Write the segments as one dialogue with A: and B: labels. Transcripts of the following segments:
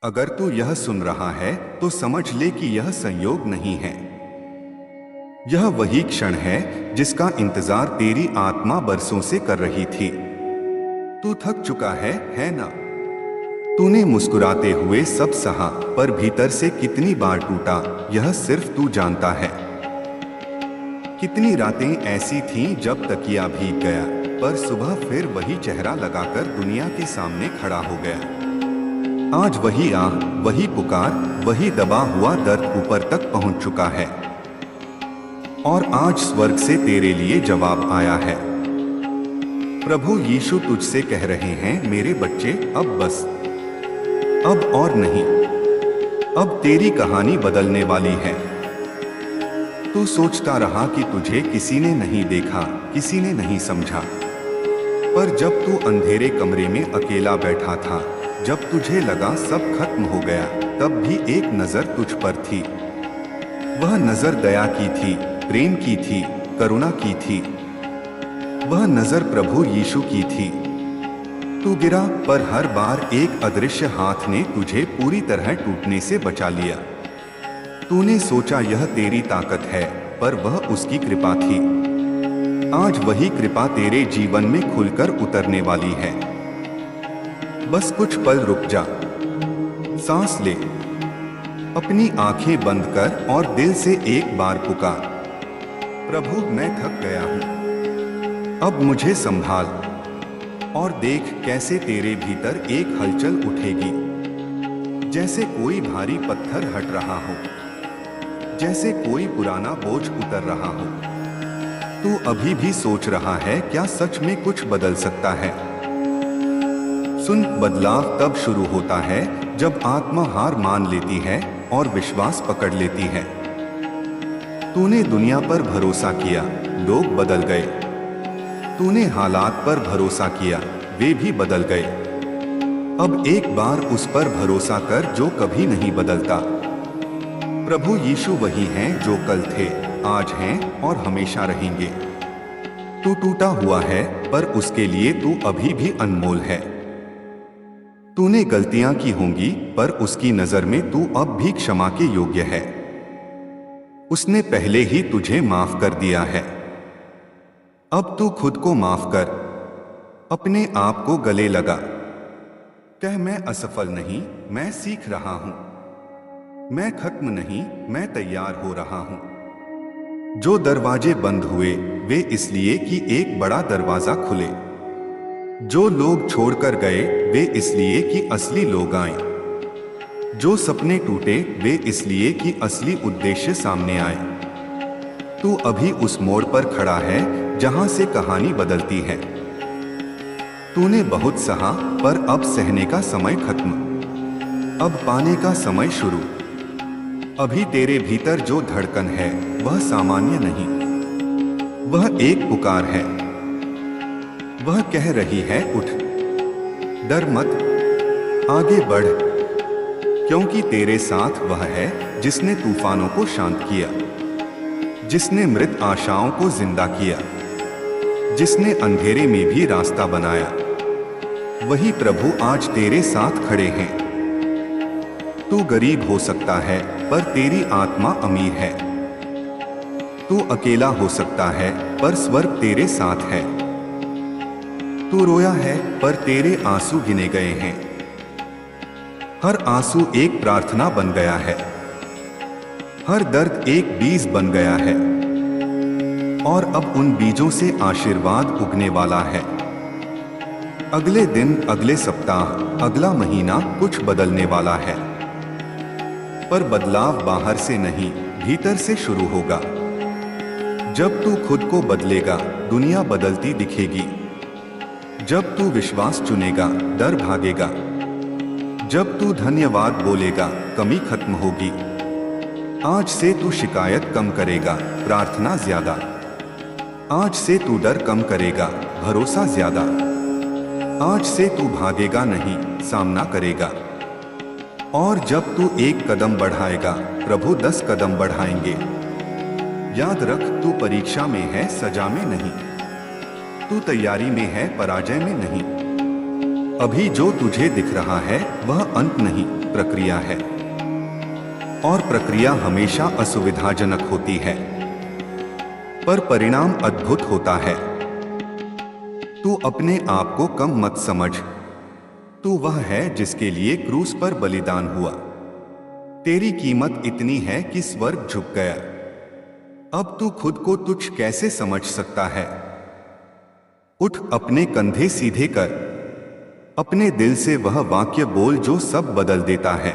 A: अगर तू यह सुन रहा है तो समझ ले कि यह संयोग नहीं है। यह वही क्षण है जिसका इंतजार तेरी आत्मा बरसों से कर रही थी। तू थक चुका है ना? तूने मुस्कुराते हुए सब सहा, पर भीतर से कितनी बार टूटा यह सिर्फ तू जानता है। कितनी रातें ऐसी थीं जब तकिया भीग गया, पर सुबह फिर वही चेहरा लगाकर दुनिया के सामने खड़ा हो गया। आज वही आह, वही पुकार, वही दबा हुआ दर्द ऊपर तक पहुंच चुका है। और आज स्वर्ग से तेरे लिए जवाब आया है। प्रभु यीशु तुझसे कह रहे हैं, मेरे बच्चे, अब बस, अब और नहीं। अब तेरी कहानी बदलने वाली है। तू सोचता रहा कि तुझे किसी ने नहीं देखा, किसी ने नहीं समझा। पर जब तू अंधेरे कमरे में अकेला बैठा था, जब तुझे लगा सब खत्म हो गया, तब भी एक नजर तुझ पर थी। वह नजर दया की थी, प्रेम की थी, करुणा की थी। वह नजर प्रभु यीशु की थी। तू गिरा, पर हर बार एक अदृश्य हाथ ने तुझे पूरी तरह टूटने से बचा लिया। तूने सोचा यह तेरी ताकत है, पर वह उसकी कृपा थी। आज वही कृपा तेरे जीवन में खुलकर उतरने वाली है। बस कुछ पल रुक जा, सांस ले, अपनी आंखें बंद कर और दिल से एक बार पुकार, प्रभु मैं थक गया हूं, अब मुझे संभाल। और देख कैसे तेरे भीतर एक हलचल उठेगी, जैसे कोई भारी पत्थर हट रहा हो, जैसे कोई पुराना बोझ उतर रहा हो। तू अभी भी सोच रहा है क्या सच में कुछ बदल सकता है? सुन, बदलाव तब शुरू होता है जब आत्मा हार मान लेती है और विश्वास पकड़ लेती है। तूने दुनिया पर भरोसा किया, लोग बदल गए। तूने हालात पर भरोसा किया, वे भी बदल गए। अब एक बार उस पर भरोसा कर जो कभी नहीं बदलता। प्रभु यीशु वही हैं जो कल थे, आज हैं और हमेशा रहेंगे। तू टूटा हुआ है, पर उसके लिए तू अभी भी अनमोल है। तूने गलतियां की होंगी, पर उसकी नजर में तू अब भी क्षमा के योग्य है। उसने पहले ही तुझे माफ कर दिया है। अब तू खुद को माफ कर, अपने आप को गले लगा। कह, मैं असफल नहीं, मैं सीख रहा हूं। मैं खत्म नहीं, मैं तैयार हो रहा हूं। जो दरवाजे बंद हुए वे इसलिए कि एक बड़ा दरवाजा खुले। जो लोग छोड़कर गए वे इसलिए कि असली लोग आए। जो सपने टूटे वे इसलिए कि असली उद्देश्य सामने आए। तू अभी उस मोड़ पर खड़ा है जहां से कहानी बदलती है। तूने बहुत सहा, पर अब सहने का समय खत्म, अब पाने का समय शुरू। अभी तेरे भीतर जो धड़कन है वह सामान्य नहीं, वह एक पुकार है। वह कह रही है, उठ, डर मत, आगे बढ़, क्योंकि तेरे साथ वह है जिसने तूफानों को शांत किया, जिसने मृत आशाओं को जिंदा किया, जिसने अंधेरे में भी रास्ता बनाया। वही प्रभु आज तेरे साथ खड़े हैं। तू गरीब हो सकता है, पर तेरी आत्मा अमीर है। तू अकेला हो सकता है, पर स्वर्ग तेरे साथ है। तू रोया है, पर तेरे आंसू गिने गए हैं। हर आंसू एक प्रार्थना बन गया है। हर दर्द एक बीज बन गया है। और अब उन बीजों से आशीर्वाद उगने वाला है। अगले दिन, अगले सप्ताह, अगला महीना कुछ बदलने वाला है। पर बदलाव बाहर से नहीं, भीतर से शुरू होगा। जब तू खुद को बदलेगा, दुनिया बदलती दिखेगी। जब तू विश्वास चुनेगा, डर भागेगा। जब तू धन्यवाद बोलेगा, कमी खत्म होगी। आज से तू शिकायत कम करेगा, प्रार्थना ज्यादा। आज से तू डर कम करेगा, भरोसा ज्यादा। आज से तू भागेगा नहीं, सामना करेगा। और जब तू एक कदम बढ़ाएगा, प्रभु 10 कदम बढ़ाएंगे। याद रख, तू परीक्षा में है, सजा में नहीं। तू तैयारी में है, पराजय में नहीं। अभी जो तुझे दिख रहा है वह अंत नहीं, प्रक्रिया है और प्रक्रिया हमेशा असुविधाजनक होती है, पर परिणाम अद्भुत होता है। तू अपने आप को कम मत समझ। तू वह है जिसके लिए क्रूस पर बलिदान हुआ। तेरी कीमत इतनी है कि स्वर्ग झुक गया। अब तू खुद को तुच्छ कैसे समझ सकता है? उठ, अपने कंधे सीधे कर। अपने दिल से वह वाक्य बोल जो सब बदल देता है।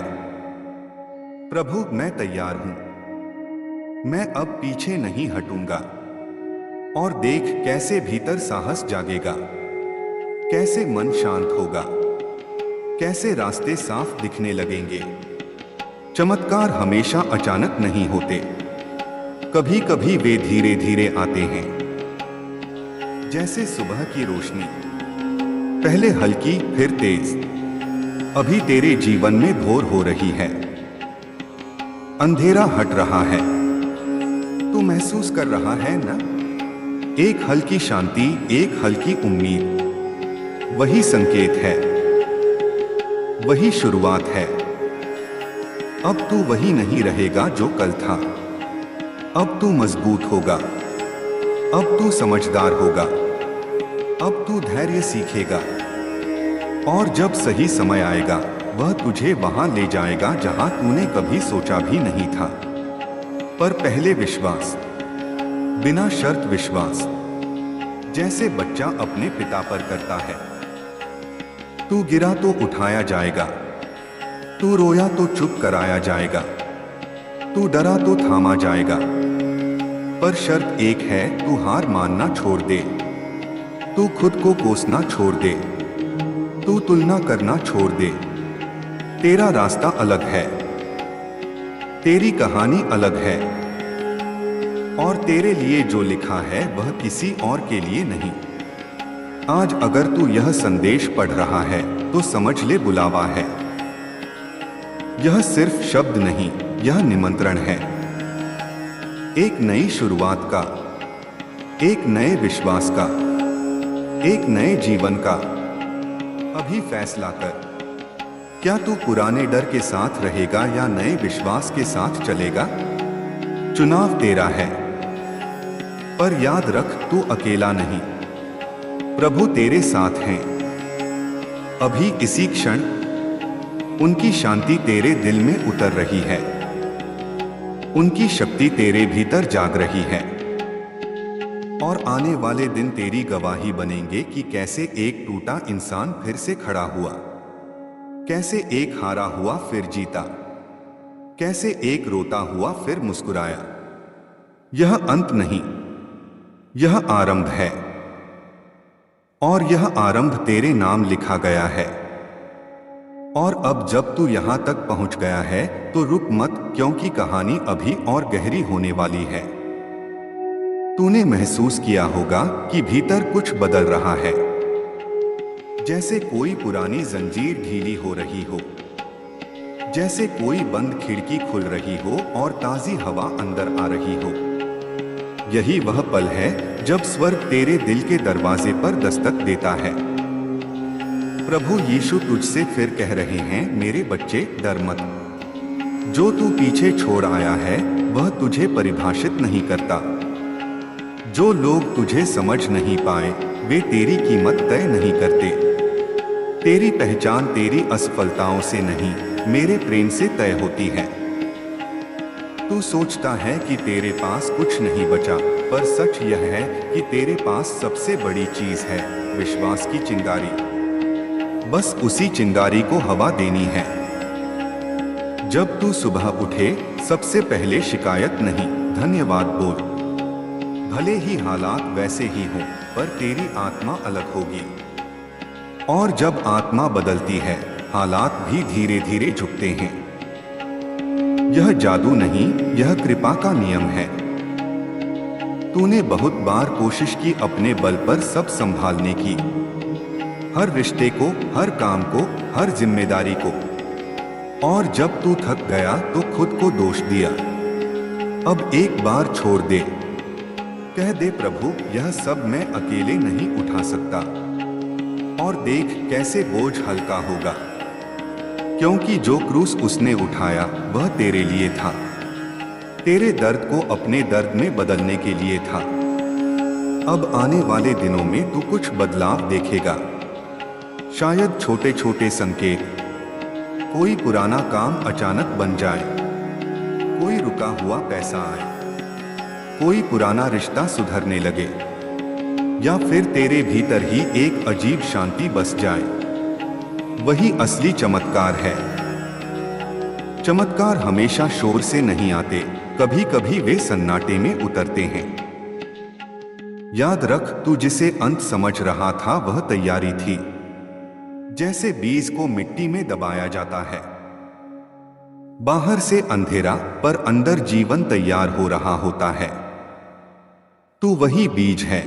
A: प्रभु, मैं तैयार हूं। मैं अब पीछे नहीं हटूंगा। और देख कैसे भीतर साहस जागेगा, कैसे मन शांत होगा, कैसे रास्ते साफ दिखने लगेंगे। चमत्कार हमेशा अचानक नहीं होते, कभी कभी वे धीरे धीरे आते हैं, जैसे सुबह की रोशनी, पहले हल्की फिर तेज। अभी तेरे जीवन में भोर हो रही है, अंधेरा हट रहा है। तू महसूस कर रहा है ना? एक हल्की शांति, एक हल्की उम्मीद। वही संकेत है, वही शुरुआत है। अब तू वही नहीं रहेगा जो कल था। अब तू मजबूत होगा, अब तू समझदार होगा, अब तू धैर्य सीखेगा। और जब सही समय आएगा, वह तुझे वहां ले जाएगा जहां तूने कभी सोचा भी नहीं था। पर पहले विश्वास, बिना शर्त विश्वास, जैसे बच्चा अपने पिता पर करता है। तू गिरा तो उठाया जाएगा, तू रोया तो चुप कराया जाएगा, तू डरा तो थामा जाएगा। पर शर्त एक है, तू हार मानना छोड़ दे, तू खुद को कोसना छोड़ दे, तू तुलना करना छोड़ दे। तेरा रास्ता अलग है, तेरी कहानी अलग है, और तेरे लिए जो लिखा है वह किसी और के लिए नहीं। आज अगर तू यह संदेश पढ़ रहा है तो समझ ले, बुलावा है। यह सिर्फ शब्द नहीं, यह निमंत्रण है, एक नई शुरुआत का, एक नए विश्वास का, एक नए जीवन का। अभी फैसला कर, क्या तू पुराने डर के साथ रहेगा या नए विश्वास के साथ चलेगा? चुनाव तेरा है। पर याद रख, तू अकेला नहीं, प्रभु तेरे साथ हैं। अभी इसी क्षण उनकी शांति तेरे दिल में उतर रही है, उनकी शक्ति तेरे भीतर जाग रही है। और आने वाले दिन तेरी गवाही बनेंगे कि कैसे एक टूटा इंसान फिर से खड़ा हुआ, कैसे एक हारा हुआ फिर जीता, कैसे एक रोता हुआ फिर मुस्कुराया। यह अंत नहीं, यह आरंभ है, और यह आरंभ तेरे नाम लिखा गया है। और अब जब तू यहां तक पहुंच गया है तो रुक मत, क्योंकि कहानी अभी और गहरी होने वाली है। तूने महसूस किया होगा कि भीतर कुछ बदल रहा है, जैसे कोई पुरानी जंजीर ढीली हो रही हो, जैसे कोई बंद खिड़की खुल रही हो और ताजी हवा अंदर आ रही हो। यही वह पल है जब स्वर्ग तेरे दिल के दरवाजे पर दस्तक देता है। प्रभु यीशु तुझसे फिर कह रहे हैं, मेरे बच्चे, डर मत। जो तू पीछे छोड़ आया है वह तुझे परिभाषित नहीं करता। जो लोग तुझे समझ नहीं पाए वे तेरी कीमत तय नहीं करते। तेरी पहचान तेरी असफलताओं से नहीं, मेरे प्रेम से तय होती है। तू सोचता है कि तेरे पास कुछ नहीं बचा, पर सच यह है कि तेरे पास सबसे बड़ी चीज है, विश्वास की चिंगारी। बस उसी चिंगारी को हवा देनी है। जब तू सुबह उठे, सबसे पहले शिकायत नहीं, धन्यवाद बोल। भले ही हालात वैसे ही हों, पर तेरी आत्मा अलग होगी। और जब आत्मा बदलती है, हालात भी धीरे धीरे झुकते हैं। यह जादू नहीं, यह कृपा का नियम है। तूने बहुत बार कोशिश की अपने बल पर सब संभालने की, हर रिश्ते को, हर काम को, हर जिम्मेदारी को। और जब तू थक गया तो खुद को दोष दिया। अब एक बार छोड़ दे, कह दे, प्रभु यह सब मैं अकेले नहीं उठा सकता। और देख कैसे बोझ हल्का होगा, क्योंकि जो क्रूस उसने उठाया वह तेरे लिए था, तेरे दर्द को अपने दर्द में बदलने के लिए था। अब आने वाले दिनों में तू कुछ बदलाव देखेगा, शायद छोटे छोटे संकेत। कोई पुराना काम अचानक बन जाए, कोई रुका हुआ पैसा आए, कोई पुराना रिश्ता सुधरने लगे, या फिर तेरे भीतर ही एक अजीब शांति बस जाए। वही असली चमत्कार है। चमत्कार हमेशा शोर से नहीं आते, कभी कभी वे सन्नाटे में उतरते हैं। याद रख, तू जिसे अंत समझ रहा था वह तैयारी थी। जैसे बीज को मिट्टी में दबाया जाता है, बाहर से अंधेरा पर अंदर जीवन तैयार हो रहा होता है। तू वही बीज है,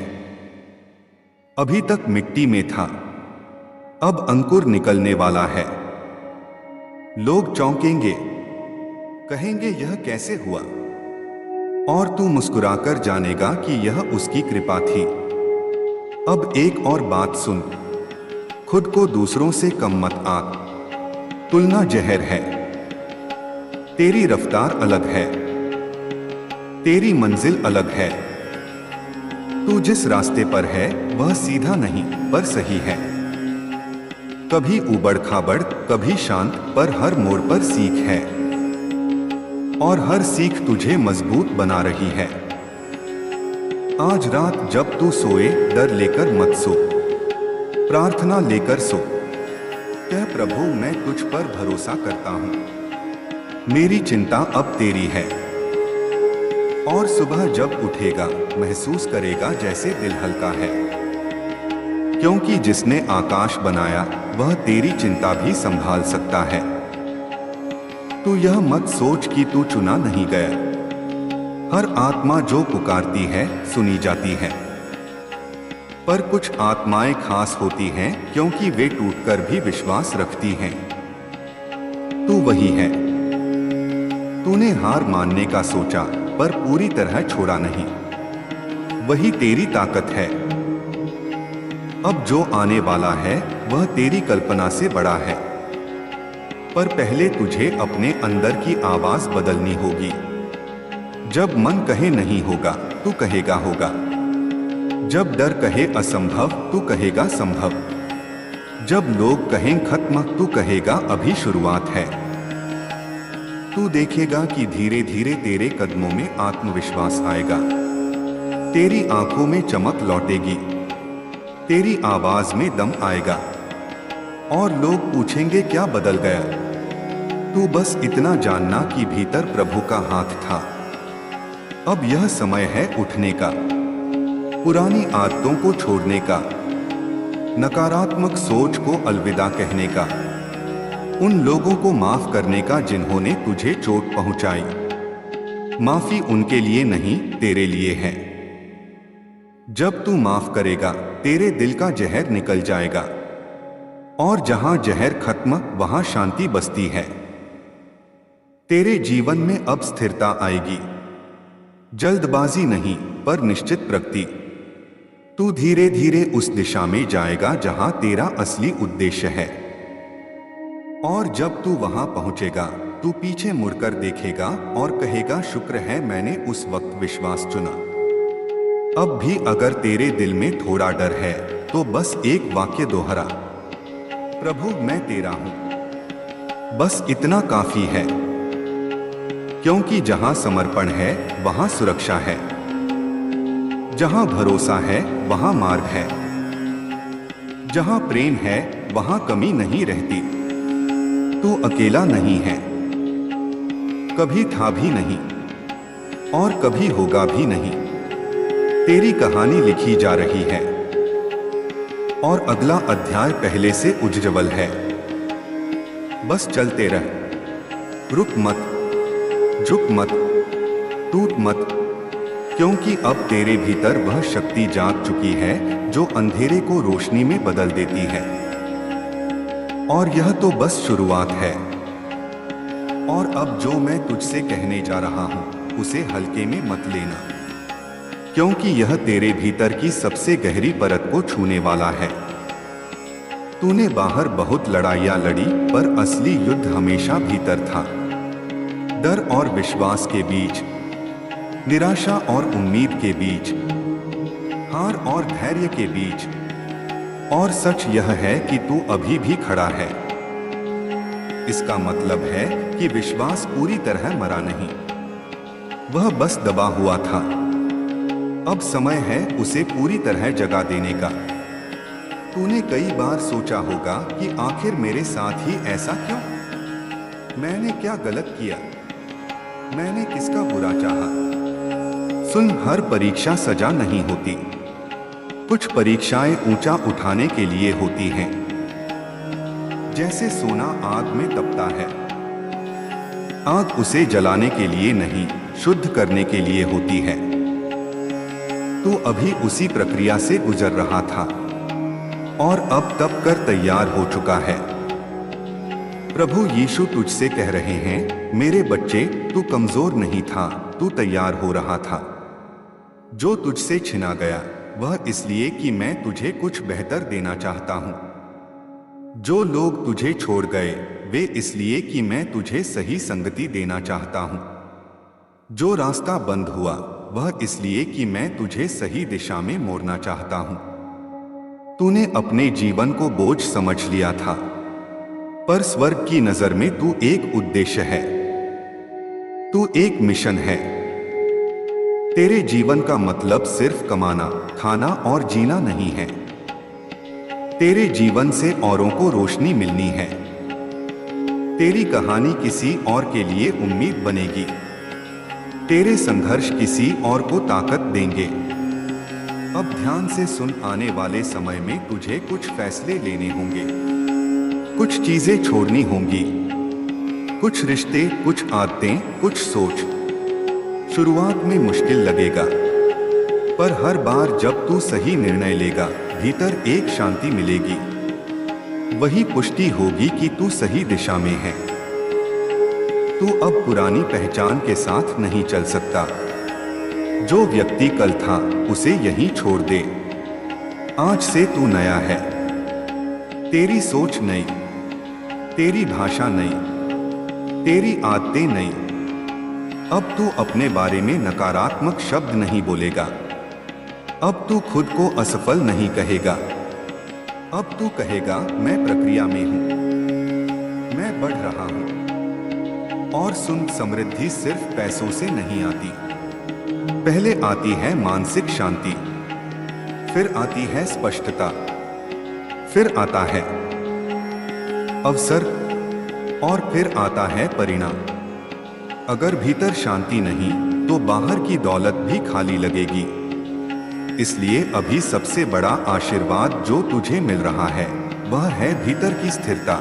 A: अभी तक मिट्टी में था, अब अंकुर निकलने वाला है। लोग चौंकेंगे, कहेंगे यह कैसे हुआ, और तू मुस्कुराकर जानेगा कि यह उसकी कृपा थी। अब एक और बात सुन, खुद को दूसरों से कम मत आंक, तुलना जहर है। तेरी रफ्तार अलग है, तेरी मंजिल अलग है। तू जिस रास्ते पर है वह सीधा नहीं पर सही है। कभी उबड़ खाबड़, कभी शांत, पर हर मोड़ पर सीख है, और हर सीख तुझे मजबूत बना रही है। आज रात जब तू सोए, डर लेकर मत सो, प्रार्थना लेकर सो। कह, प्रभु मैं तुझ पर भरोसा करता हूं, मेरी चिंता अब तेरी है। और सुबह जब उठेगा महसूस करेगा जैसे दिल हल्का है, क्योंकि जिसने आकाश बनाया वह तेरी चिंता भी संभाल सकता है। तू यह मत सोच कि तू चुना नहीं गया। हर आत्मा जो पुकारती है सुनी जाती है, पर कुछ आत्माएं खास होती हैं क्योंकि वे टूटकर भी विश्वास रखती हैं। तू वही है। तूने हार मानने का सोचा पर पूरी तरह छोड़ा नहीं, वही तेरी ताकत है। अब जो आने वाला है वह तेरी कल्पना से बड़ा है, पर पहले तुझे अपने अंदर की आवाज बदलनी होगी। जब मन कहे नहीं होगा तू कहेगा होगा, जब डर कहे असंभव तू कहेगा संभव, जब लोग कहें खत्म तू कहेगा अभी शुरुआत है। तू देखेगा कि धीरे धीरे तेरे कदमों में आत्मविश्वास आएगा, तेरी आंखों में चमक लौटेगी, तेरी आवाज में दम आएगा, और लोग पूछेंगे क्या बदल गया। तू बस इतना जानना कि भीतर प्रभु का हाथ था। अब यह समय है उठने का, पुरानी आदतों को छोड़ने का, नकारात्मक सोच को अलविदा कहने का, उन लोगों को माफ करने का जिन्होंने तुझे चोट पहुंचाई। माफी उनके लिए नहीं तेरे लिए है। जब तू माफ करेगा तेरे दिल का जहर निकल जाएगा, और जहां जहर खत्म वहां शांति बसती है। तेरे जीवन में अब स्थिरता आएगी, जल्दबाजी नहीं पर निश्चित प्रगति। तू धीरे धीरे उस दिशा में जाएगा जहां तेरा असली उद्देश्य है, और जब तू वहां पहुंचेगा तू पीछे मुड़कर देखेगा और कहेगा शुक्र है मैंने उस वक्त विश्वास चुना। अब भी अगर तेरे दिल में थोड़ा डर है तो बस एक वाक्य दोहरा, प्रभु मैं तेरा हूं। बस इतना काफी है, क्योंकि जहां समर्पण है वहां सुरक्षा है, जहां भरोसा है वहां मार्ग है, जहां प्रेम है वहां कमी नहीं रहती। तू अकेला नहीं है, कभी था भी नहीं और कभी होगा भी नहीं। तेरी कहानी लिखी जा रही है, और अगला अध्याय पहले से उज्ज्वल है। बस चलते रह, रुक मत, झुक मत, टूट मत, क्योंकि अब तेरे भीतर वह शक्ति जाग चुकी है जो अंधेरे को रोशनी में बदल देती है। और यह तो बस शुरुआत है। और अब जो मैं तुझसे कहने जा रहा हूं उसे हल्के में मत लेना, क्योंकि यह तेरे भीतर की सबसे गहरी परत को छूने वाला है। तूने बाहर बहुत लड़ाइयाँ लड़ी, पर असली युद्ध हमेशा भीतर था। डर और विश्वास के बीच, निराशा और उम्मीद के बीच, हार और धैर्य के बीच। और सच यह है कि तू अभी भी खड़ा है। इसका मतलब है कि विश्वास पूरी तरह मरा नहीं, वह बस दबा हुआ था। अब समय है उसे पूरी तरह जगा देने का। तूने कई बार सोचा होगा कि आखिर मेरे साथ ही ऐसा क्यों? मैंने क्या गलत किया? मैंने किसका बुरा चाहा? सुन, हर परीक्षा सजा नहीं होती। कुछ परीक्षाएं ऊंचा उठाने के लिए होती हैं। जैसे सोना आग में तपता है। आग उसे जलाने के लिए नहीं, शुद्ध करने के लिए होती है। तू अभी उसी प्रक्रिया से गुजर रहा था और अब तप कर तैयार हो चुका है। प्रभु यीशु तुझसे कह रहे हैं, मेरे बच्चे, तू कमजोर नहीं था, तू तैयार हो रहा था। जो तुझसे छिना गया वह इसलिए कि मैं तुझे कुछ बेहतर देना चाहता हूं। जो लोग तुझे छोड़ गए वे इसलिए कि मैं तुझे सही संगति देना चाहता हूं। जो रास्ता बंद हुआ वह इसलिए कि मैं तुझे सही दिशा में मोड़ना चाहता हूं। तूने अपने जीवन को बोझ समझ लिया था, पर स्वर्ग की नजर में तू एक उद्देश्य है, तू एक मिशन है। तेरे जीवन का मतलब सिर्फ कमाना, खाना और जीना नहीं है। तेरे जीवन से औरों को रोशनी मिलनी है। तेरी कहानी किसी और के लिए उम्मीद बनेगी। तेरे संघर्ष किसी और को ताकत देंगे। अब ध्यान से सुन, आने वाले समय में तुझे कुछ फैसले लेने होंगे, कुछ चीजें छोड़नी होंगी, कुछ रिश्ते, कुछ आदतें, कुछ सोच। शुरुआत में मुश्किल लगेगा, पर हर बार जब तू सही निर्णय लेगा भीतर एक शांति मिलेगी। वही पुष्टि होगी कि तू सही दिशा में है। तू अब पुरानी पहचान के साथ नहीं चल सकता। जो व्यक्ति कल था उसे यहीं छोड़ दे। आज से तू नया है। तेरी सोच नई, तेरी भाषा नई, तेरी आदतें नई। अब तू अपने बारे में नकारात्मक शब्द नहीं बोलेगा। अब तू खुद को असफल नहीं कहेगा। अब तू कहेगा, मैं प्रक्रिया में हूं, मैं बढ़ रहा हूं। और सुन, समृद्धि सिर्फ पैसों से नहीं आती। पहले आती है मानसिक शांति, फिर आती है स्पष्टता, फिर आता है अवसर और फिर आता है परिणाम। अगर भीतर शांति नहीं तो बाहर की दौलत भी खाली लगेगी। इसलिए अभी सबसे बड़ा आशीर्वाद जो तुझे मिल रहा है वह है भीतर की स्थिरता।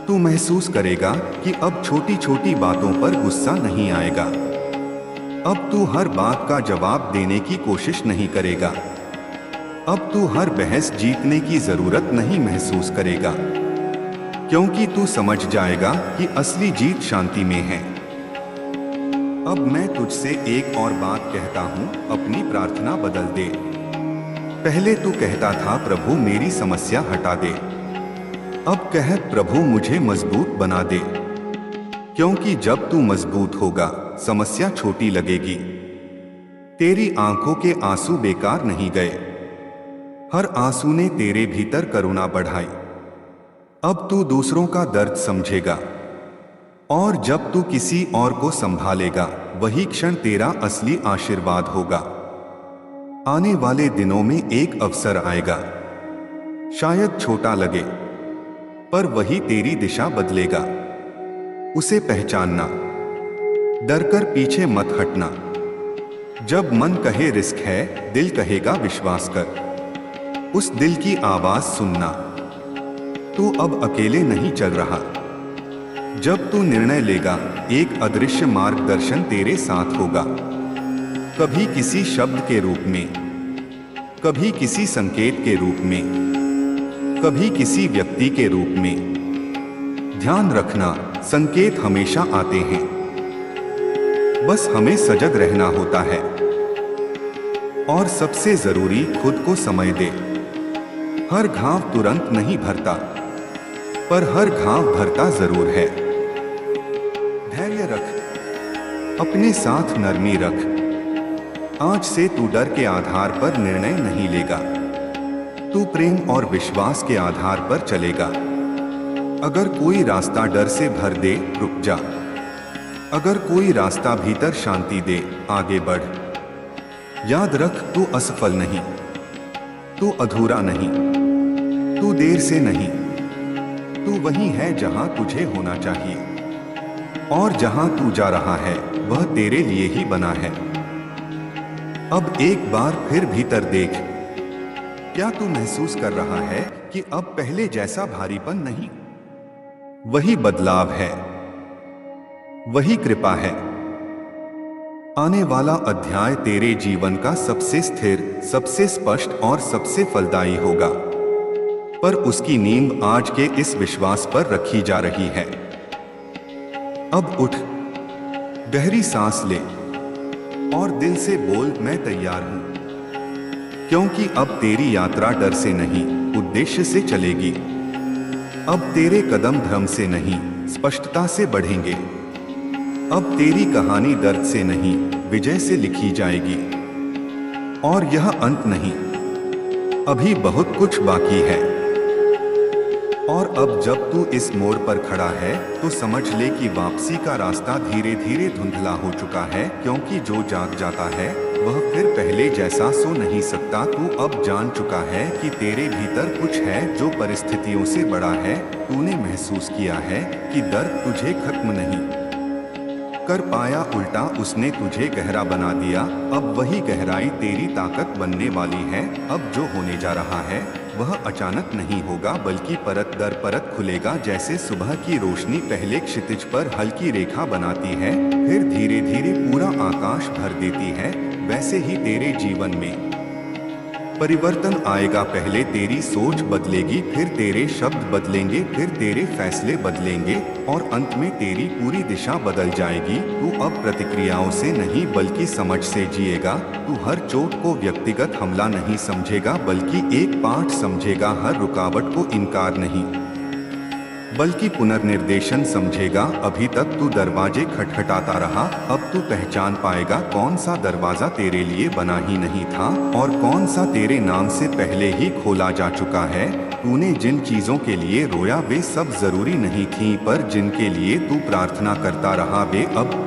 A: तू महसूस करेगा कि अब छोटी छोटी बातों पर गुस्सा नहीं आएगा। अब तू हर बात का जवाब देने की कोशिश नहीं करेगा। अब तू हर बहस जीतने की जरूरत नहीं महसूस करेगा, क्योंकि तू समझ जाएगा कि असली जीत शांति में है। अब मैं तुझसे एक और बात कहता हूं, अपनी प्रार्थना बदल दे। पहले तू कहता था, प्रभु मेरी समस्या हटा दे। अब कह, प्रभु मुझे मजबूत बना दे। क्योंकि जब तू मजबूत होगा समस्या छोटी लगेगी। तेरी आंखों के आंसू बेकार नहीं गए। हर आंसू ने तेरे भीतर करुणा बढ़ाई। अब तू दूसरों का दर्द समझेगा, और जब तू किसी और को संभालेगा वही क्षण तेरा असली आशीर्वाद होगा। आने वाले दिनों में एक अवसर आएगा, शायद छोटा लगे, पर वही तेरी दिशा बदलेगा। उसे पहचानना, डरकर पीछे मत हटना। जब मन कहे रिस्क है, दिल कहेगा विश्वास कर। उस दिल की आवाज सुनना। तू अब अकेले नहीं चल रहा। जब तू निर्णय लेगा एक अदृश्य मार्गदर्शन तेरे साथ होगा, कभी किसी शब्द के रूप में, कभी किसी संकेत के रूप में, कभी किसी व्यक्ति के रूप में। ध्यान रखना, संकेत हमेशा आते हैं, बस हमें सजग रहना होता है। और सबसे जरूरी, खुद को समय दे। हर घाव तुरंत नहीं भरता, पर हर घाव भरता जरूर है। धैर्य रख, अपने साथ नरमी रख। आज से तू डर के आधार पर निर्णय नहीं लेगा, तू प्रेम और विश्वास के आधार पर चलेगा। अगर कोई रास्ता डर से भर दे, रुक जा। अगर कोई रास्ता भीतर शांति दे, आगे बढ़। याद रख, तू असफल नहीं, तू अधूरा नहीं, तू देर से नहीं, तू वही है जहां तुझे होना चाहिए। और जहां तू जा रहा है वह तेरे लिए ही बना है। अब एक बार फिर भीतर देख, क्या तू महसूस कर रहा है कि अब पहले जैसा भारीपन नहीं? वही बदलाव है, वही कृपा है। आने वाला अध्याय तेरे जीवन का सबसे स्थिर, सबसे स्पष्ट और सबसे फलदायी होगा, पर उसकी नींव आज के इस विश्वास पर रखी जा रही है। अब उठ, गहरी सांस ले और दिल से बोल, मैं तैयार हूं। क्योंकि अब तेरी यात्रा डर से नहीं, उद्देश्य से चलेगी। अब तेरे कदम भ्रम से नहीं, स्पष्टता से बढ़ेंगे। अब तेरी कहानी दर्द से नहीं, विजय से लिखी जाएगी। और यह अंत नहीं, अभी बहुत कुछ बाकी है। और अब जब तू इस मोड़ पर खड़ा है तो समझ ले कि वापसी का रास्ता धीरे धीरे धुंधला हो चुका है, क्योंकि जो जाग जाता है वह फिर पहले जैसा सो नहीं सकता। तू अब जान चुका है कि तेरे भीतर कुछ है जो परिस्थितियों से बड़ा है। तूने महसूस किया है कि दर्द तुझे खत्म नहीं कर पाया, उल्टा उसने तुझे गहरा बना दिया। अब वही गहराई तेरी ताकत बनने वाली है। अब जो होने जा रहा है वह अचानक नहीं होगा, बल्कि परत दर परत खुलेगा। जैसे सुबह की रोशनी पहले क्षितिज पर हल्की रेखा बनाती है, फिर धीरे धीरे पूरा आकाश भर देती है, वैसे ही तेरे जीवन में परिवर्तन आएगा। पहले तेरी सोच बदलेगी, फिर तेरे शब्द बदलेंगे, फिर तेरे फैसले बदलेंगे और अंत में तेरी पूरी दिशा बदल जाएगी। तू अब प्रतिक्रियाओं से नहीं बल्कि समझ से जिएगा। तू हर चोट को व्यक्तिगत हमला नहीं समझेगा, बल्कि एक पाठ समझेगा। हर रुकावट को इनकार नहीं बल्कि पुनर्निर्देशन समझेगा। अभी तक तू दरवाजे खटखटाता रहा, अब तू पहचान पाएगा कौन सा दरवाजा तेरे लिए बना ही नहीं था और कौन सा तेरे नाम से पहले ही खोला जा चुका है। तूने जिन चीजों के लिए रोया वे सब जरूरी नहीं थीं, पर जिनके लिए तू प्रार्थना करता रहा वे अब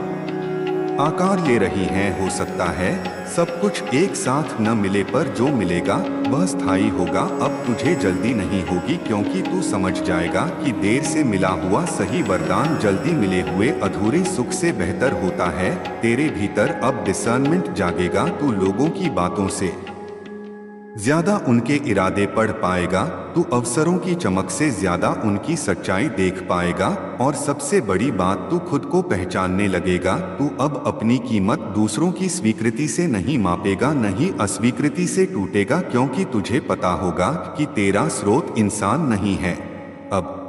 A: आकार ले रही हैं। हो सकता है सब कुछ एक साथ न मिले, पर जो मिलेगा वह स्थायी होगा। अब तुझे जल्दी नहीं होगी, क्योंकि तू समझ जाएगा कि देर से मिला हुआ सही वरदान जल्दी मिले हुए अधूरे सुख से बेहतर होता है। तेरे भीतर अब डिसर्नमेंट जागेगा। तू लोगों की बातों से ज्यादा उनके इरादे पढ़ पाएगा। तू अवसरों की चमक से ज्यादा उनकी सच्चाई देख पाएगा। और सबसे बड़ी बात, तू खुद को पहचानने लगेगा। तू अब अपनी कीमत दूसरों की स्वीकृति से नहीं मापेगा, नहीं अस्वीकृति से टूटेगा, क्योंकि तुझे पता होगा कि तेरा स्रोत इंसान नहीं है। अब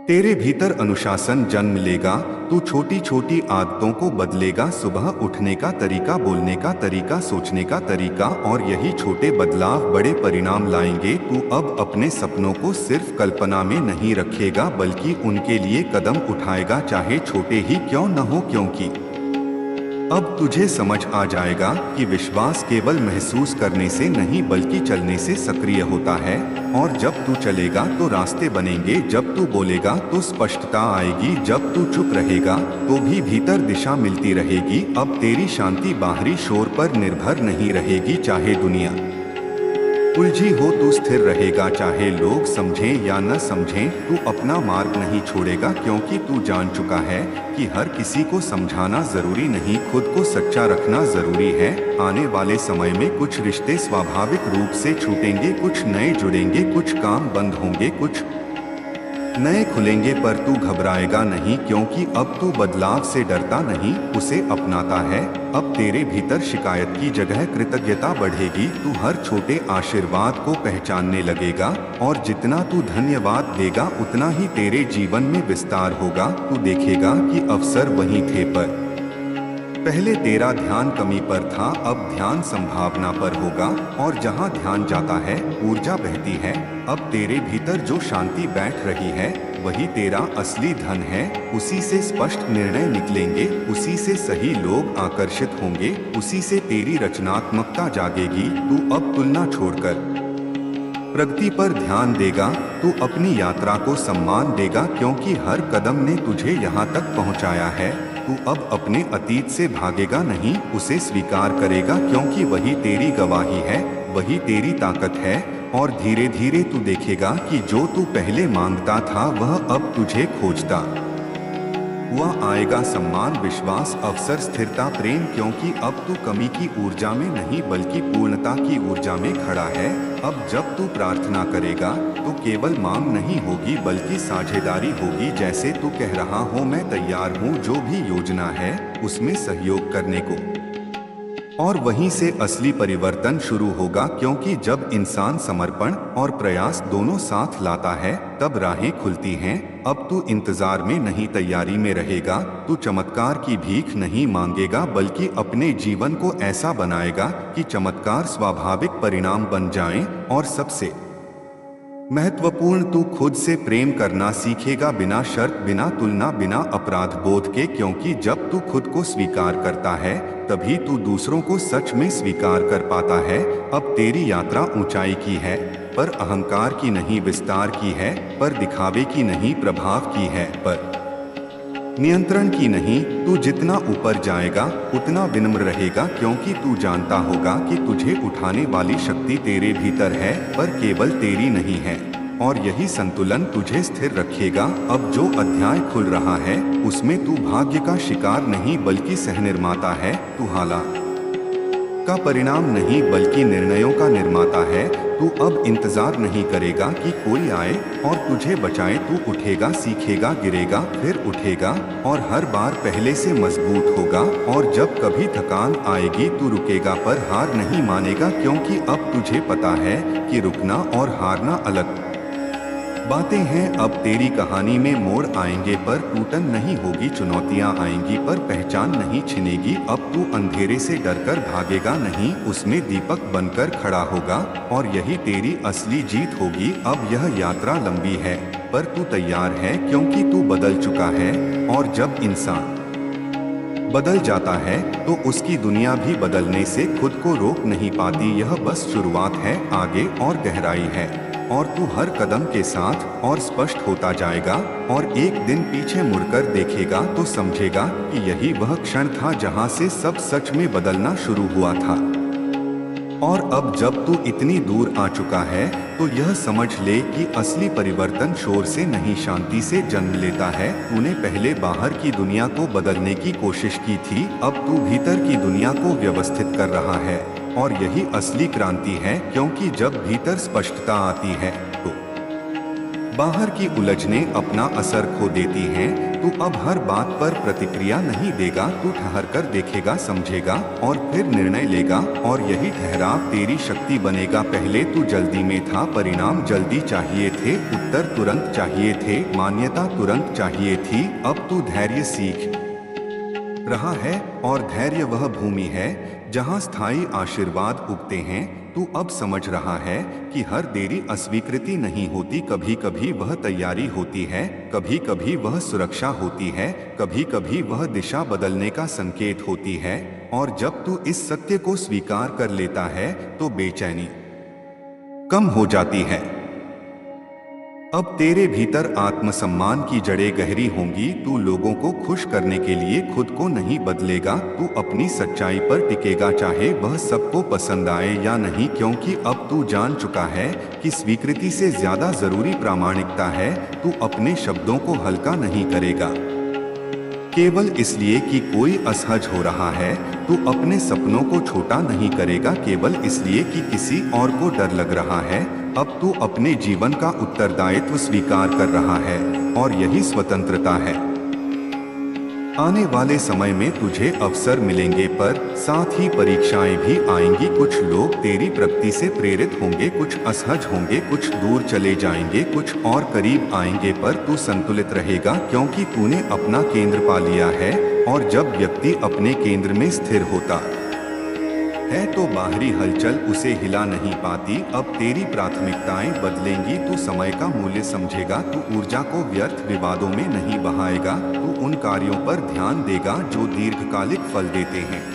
A: तेरे भीतर अनुशासन जन्म लेगा। तू छोटी छोटी आदतों को बदलेगा, सुबह उठने का तरीका, बोलने का तरीका, सोचने का तरीका, और यही छोटे बदलाव बड़े परिणाम लाएंगे। तू अब अपने सपनों को सिर्फ कल्पना में नहीं रखेगा, बल्कि उनके लिए कदम उठाएगा, चाहे छोटे ही क्यों न हो। क्योंकि अब तुझे समझ आ जाएगा कि विश्वास केवल महसूस करने से नहीं बल्कि चलने से सक्रिय होता है। और जब तू चलेगा तो रास्ते बनेंगे, जब तू बोलेगा तो स्पष्टता आएगी, जब तू चुप रहेगा तो भी भीतर दिशा मिलती रहेगी। अब तेरी शांति बाहरी शोर पर निर्भर नहीं रहेगी। चाहे दुनिया उलझी हो तू स्थिर रहेगा, चाहे लोग समझें या न समझें। तू अपना मार्ग नहीं छोड़ेगा, क्योंकि तू जान चुका है कि हर किसी को समझाना जरूरी नहीं, खुद को सच्चा रखना जरूरी है। आने वाले समय में कुछ रिश्ते स्वाभाविक रूप से छूटेंगे, कुछ नए जुड़ेंगे, कुछ काम बंद होंगे, कुछ नए खुलेंगे, पर तू घबराएगा नहीं, क्योंकि अब तू बदलाव से डरता नहीं, उसे अपनाता है। अब तेरे भीतर शिकायत की जगह कृतज्ञता बढ़ेगी। तू हर छोटे आशीर्वाद को पहचानने लगेगा, और जितना तू धन्यवाद देगा उतना ही तेरे जीवन में विस्तार होगा। तू देखेगा कि अवसर वहीं थे, पर पहले तेरा ध्यान कमी पर था, अब ध्यान संभावना पर होगा। और जहाँ ध्यान जाता है ऊर्जा बहती है। अब तेरे भीतर जो शांति बैठ रही है वही तेरा असली धन है। उसी से स्पष्ट निर्णय निकलेंगे, उसी से सही लोग आकर्षित होंगे, उसी से तेरी रचनात्मकता जागेगी। तू अब तुलना छोड़कर प्रगति पर ध्यान देगा। तू अपनी यात्रा को सम्मान देगा, क्योंकि हर कदम ने तुझे यहाँ तक पहुँचाया है। तू अब अपने अतीत से भागेगा नहीं, उसे स्वीकार करेगा, क्योंकि वही तेरी गवाही है, वही तेरी ताकत है। और धीरे धीरे तू देखेगा कि जो तू पहले मांगता था वह अब तुझे खोजता हुआ आएगा। सम्मान, विश्वास, अवसर, स्थिरता, प्रेम, क्योंकि अब तू कमी की ऊर्जा में नहीं बल्कि पूर्णता की ऊर्जा में खड़ा है। अब जब तू प्रार्थना करेगा तो केवल मांग नहीं होगी बल्कि साझेदारी होगी। जैसे तू कह रहा हो, मैं तैयार हूँ जो भी योजना है उसमें सहयोग करने को। और वहीं से असली परिवर्तन शुरू होगा, क्योंकि जब इंसान समर्पण और प्रयास दोनों साथ लाता है तब राहें खुलती हैं। अब तू इंतजार में नहीं, तैयारी में रहेगा। तू चमत्कार की भीख नहीं मांगेगा बल्कि अपने जीवन को ऐसा बनाएगा कि चमत्कार स्वाभाविक परिणाम बन जाएं। और सबसे महत्वपूर्ण, तू खुद से प्रेम करना सीखेगा, बिना शर्त, बिना तुलना, बिना अपराध बोध के। क्योंकि जब तू खुद को स्वीकार करता है तभी तू दूसरों को सच में स्वीकार कर पाता है। अब तेरी यात्रा ऊंचाई की है, पर अहंकार की नहीं, विस्तार की है, पर दिखावे की नहीं, प्रभाव की है, पर नियंत्रण की नहीं। तू जितना ऊपर जाएगा उतना विनम्र रहेगा, क्योंकि तू जानता होगा कि तुझे उठाने वाली शक्ति तेरे भीतर है, पर केवल तेरी नहीं है। और यही संतुलन तुझे स्थिर रखेगा। अब जो अध्याय खुल रहा है उसमें तू भाग्य का शिकार नहीं बल्कि सहनिर्माता है। तू हालात का परिणाम नहीं बल्कि निर्णयों का निर्माता है। तू अब इंतजार नहीं करेगा कि कोई आए और तुझे बचाए। तू उठेगा, सीखेगा, गिरेगा, फिर उठेगा और हर बार पहले से मजबूत होगा। और जब कभी थकान आएगी तू रुकेगा पर हार नहीं मानेगा, क्योंकि अब तुझे पता है कि रुकना और हारना अलग बातें हैं। अब तेरी कहानी में मोड़ आएंगे पर टूटन नहीं होगी, चुनौतियां आएंगी पर पहचान नहीं छिनेगी। अब तू अंधेरे से डरकर भागेगा नहीं, उसमें दीपक बनकर खड़ा होगा और यही तेरी असली जीत होगी। अब यह यात्रा लंबी है पर तू तैयार है, क्योंकि तू बदल चुका है। और जब इंसान बदल जाता है तो उसकी दुनिया भी बदलने से खुद को रोक नहीं पाती। यह बस शुरुआत है, आगे और गहराई है। और तू हर कदम के साथ और स्पष्ट होता जाएगा। और एक दिन पीछे मुड़कर देखेगा तो समझेगा कि यही वह क्षण था जहां से सब सच में बदलना शुरू हुआ था। और अब जब तू इतनी दूर आ चुका है तो यह समझ ले कि असली परिवर्तन शोर से नहीं, शांति से जन्म लेता है। तूने पहले बाहर की दुनिया को बदलने की कोशिश की थी, अब तू भीतर की दुनिया को व्यवस्थित कर रहा है। और यही असली क्रांति है, क्योंकि जब भीतर स्पष्टता आती है तो बाहर की उलझनें अपना असर खो देती हैं। तू अब हर बात पर प्रतिक्रिया नहीं देगा, तू ठहर कर देखेगा, समझेगा और फिर निर्णय लेगा। और यही ठहराव तेरी शक्ति बनेगा। पहले तू जल्दी में था, परिणाम जल्दी चाहिए थे, उत्तर तुरंत चाहिए थे, मान्यता तुरंत चाहिए थी। अब तू धैर्य सीख रहा है और धैर्य वह भूमि है जहां स्थायी आशीर्वाद उगते हैं। तू अब समझ रहा है कि हर देरी अस्वीकृति नहीं होती, कभी कभी वह तैयारी होती है, कभी कभी वह सुरक्षा होती है, कभी कभी वह दिशा बदलने का संकेत होती है। और जब तू इस सत्य को स्वीकार कर लेता है तो बेचैनी कम हो जाती है। अब तेरे भीतर आत्मसम्मान की जड़ें गहरी होंगी। तू लोगों को खुश करने के लिए खुद को नहीं बदलेगा, तू अपनी सच्चाई पर टिकेगा, चाहे वह सबको पसंद आए या नहीं। क्योंकि अब तू जान चुका है कि स्वीकृति से ज्यादा जरूरी प्रामाणिकता है। तू अपने शब्दों को हल्का नहीं करेगा केवल इसलिए कि कोई असहज हो रहा है। तू अपने सपनों को छोटा नहीं करेगा केवल इसलिए कि किसी और को डर लग रहा है। अब तू अपने जीवन का उत्तरदायित्व स्वीकार कर रहा है और यही स्वतंत्रता है। आने वाले समय में तुझे अवसर मिलेंगे, पर साथ ही परीक्षाएं भी आएंगी। कुछ लोग तेरी प्रगति से प्रेरित होंगे, कुछ असहज होंगे, कुछ दूर चले जाएंगे, कुछ और करीब आएंगे, पर तू संतुलित रहेगा क्योंकि तूने अपना केंद्र पा लिया है। और जब व्यक्ति अपने केंद्र में स्थिर होता है तो बाहरी हलचल उसे हिला नहीं पाती। अब तेरी प्राथमिकताएं बदलेंगी, तू समय का मूल्य समझेगा, तू ऊर्जा को व्यर्थ विवादों में नहीं बहाएगा, तू उन कार्यों पर ध्यान देगा जो दीर्घकालिक फल देते हैं।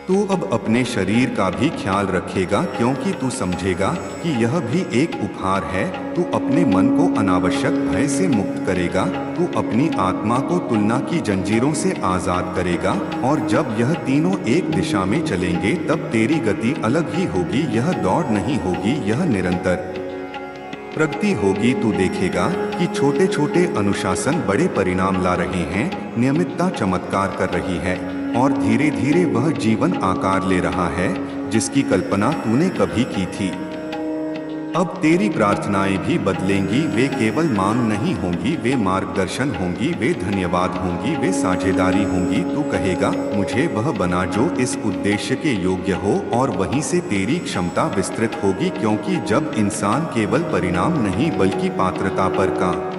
A: तू अब अपने शरीर का भी ख्याल रखेगा क्योंकि तू समझेगा कि यह भी एक उपहार है। तू अपने मन को अनावश्यक भय से मुक्त करेगा, तू अपनी आत्मा को तुलना की जंजीरों से आजाद करेगा। और जब यह तीनों एक दिशा में चलेंगे तब तेरी गति अलग ही होगी। यह दौड़ नहीं होगी, यह निरंतर प्रगति होगी। तू देखेगा कि छोटे छोटे अनुशासन बड़े परिणाम ला रहे हैं, नियमितता चमत्कार कर रही है और धीरे धीरे वह जीवन आकार ले रहा है जिसकी कल्पना तूने कभी की थी। अब तेरी प्रार्थनाएं भी बदलेंगी, वे केवल मांग नहीं होंगी, वे मार्गदर्शन होंगी, वे धन्यवाद होंगी, वे साझेदारी होंगी। तू कहेगा, मुझे वह बना जो इस उद्देश्य के योग्य हो, और वहीं से तेरी क्षमता विस्तृत होगी। क्योंकि जब इंसान केवल परिणाम नहीं बल्कि पात्रता पर काम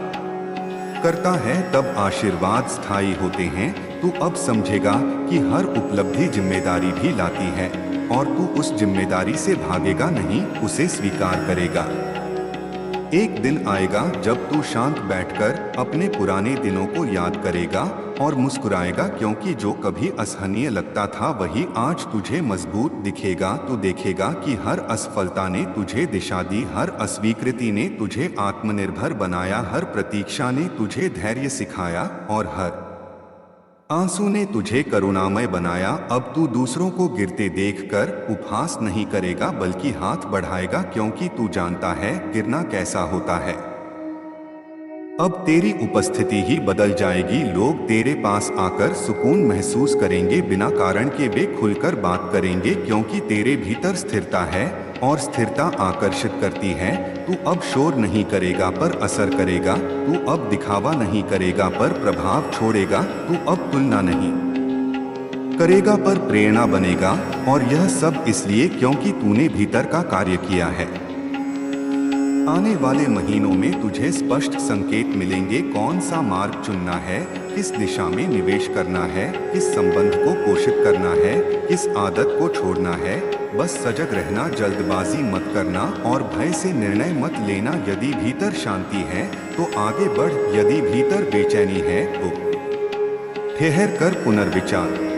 A: करता है तब आशीर्वाद स्थायी होते हैं। तू अब समझेगा कि हर उपलब्धि जिम्मेदारी भी लाती है और तू उस जिम्मेदारी से भागेगा नहीं, उसे स्वीकार करेगा। एक दिन आएगा जब तू शांत बैठकर अपने पुराने दिनों को याद करेगा और मुस्कुराएगा, क्योंकि जो कभी असहनीय लगता था वही आज तुझे मजबूत दिखेगा। तू देखेगा कि हर असफलता ने तुझे दिशा दी, हर अस्वीकृति ने तुझे आत्मनिर्भर बनाया, हर प्रतीक्षा ने तुझे धैर्य सिखाया और हर आंसू ने तुझे करुणामय बनाया। अब तू दूसरों को गिरते देखकर उपहास नहीं करेगा बल्कि हाथ बढ़ाएगा, क्योंकि तू जानता है गिरना कैसा होता है। अब तेरी उपस्थिति ही बदल जाएगी। लोग तेरे पास आकर सुकून महसूस करेंगे, बिना कारण के वे खुलकर बात करेंगे, क्योंकि तेरे भीतर स्थिरता है और स्थिरता आकर्षित करती है। तू अब शोर नहीं करेगा पर असर करेगा, तू अब दिखावा नहीं करेगा पर प्रभाव छोड़ेगा, तू अब तुलना नहीं करेगा पर प्रेरणा बनेगा। और यह सब इसलिए क्योंकि तूने भीतर का कार्य किया है। आने वाले महीनों में तुझे स्पष्ट संकेत मिलेंगे, कौन सा मार्ग चुनना है, किस दिशा में निवेश करना है, किस संबंध को पोषित करना है, किस आदत को छोड़ना है। बस सजग रहना, जल्दबाजी मत करना और भय से निर्णय मत लेना। यदि भीतर शांति है तो आगे बढ़, यदि भीतर बेचैनी है तो ठहर कर पुनर्विचार।